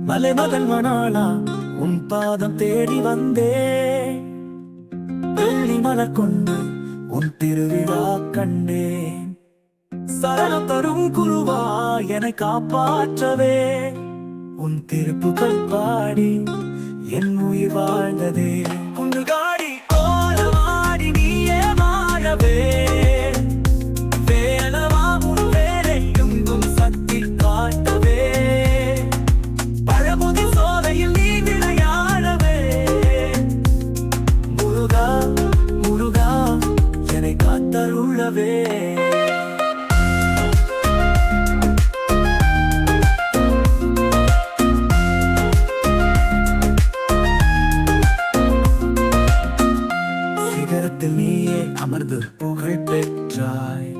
மலைமகன் மணாளா உன் பாதம் தேடி வந்தே. வெள்ளி மலர் கொண்டு உன் திருவிழா கண்டேன். சரணம் தரும் குருவா என்னை காப்பாற்றவே. உன் திருப்புகள் பாடி என் உயிர் வாழ்ந்ததே. உன் காடி கோலமாடி நீயே வாழவே. வேலவா உன் வேலை எங்கும் சக்தி காட்டவே. பழமுதி சோலையில் நீ விளையாடவே. முருகா முருகா என்னை காத்தருளவே. நீயே அமர்ந்து புகழ் பெற்றாய்.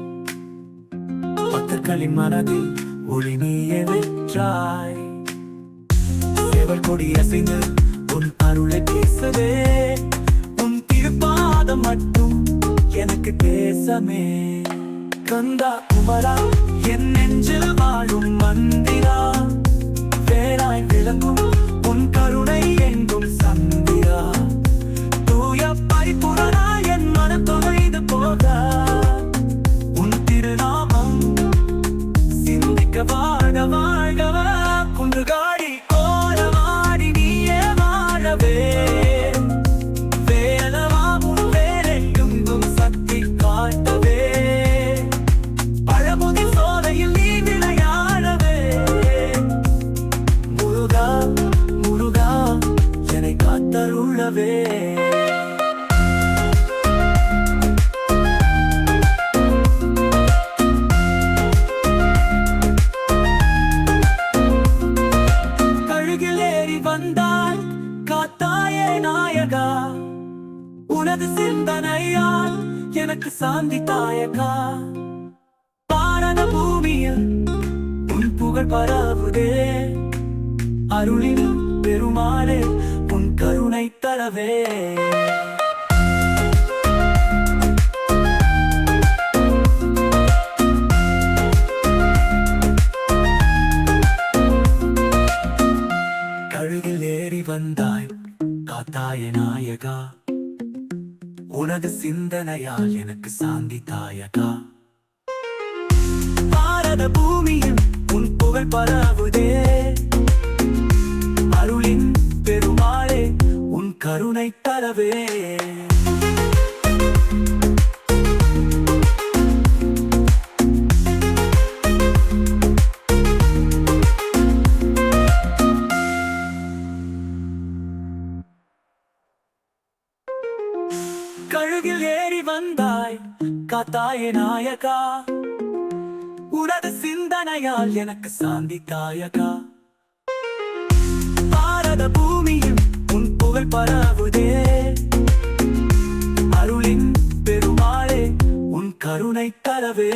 பக்தர்களின் மனதில் ஒளி நீயே வெற்றாய். சேவல் கொடி அசைந்து உன் அருளை பேசவே. உன் திருப்பாதம் மட்டும் எனக்கு தேசமே. கந்தா குமரா என் நெஞ்சில் வாழும் மந்திரா. வேலாய் விளங்கும் உன் கருணை எங்கும் சந்திரா. தூய பரிபூரணா என் மனம் தொலைந்து போக. உன் திருநாமம் சிந்திக்க வாழ வாழ்கவ. குன்று காடி கோலமாடி நீயே வாழவே. வேலவா உன் வேலை எங்கும் சக்தி காட்டவே. பழமுதி சோலையில் நீ விளையாடவே. முருகா முருகா என்னை காத்தருளவே. வந்தாய் காத்தாயே நாயகா. உனது சிந்தனையால் எனக்கு சாந்தி தாயகா. பாரத பூமியில் உன் புகழ் பரவுதே. அருளின் பெருமாளே உன் கருணை தரவே. வந்தாய் காத்தாய நாயகா. உனது சிந்தனையால் எனக்கு சாந்தி தாயகா. பாரத பூமியில் உன் புகழ் பரவுதே. அருளின் பெருமாளே உன் கருணை தரவே. கழுகில் ஏறி வந்தாய் காத்தாயே நாயகா. உனது சிந்தனையால் எனக்கு சாந்தி தாயகா. பாரத பூமியில் உன் புகழ் பரவுதே. அருளின் பெருமாளே உன் கருணை தரவே.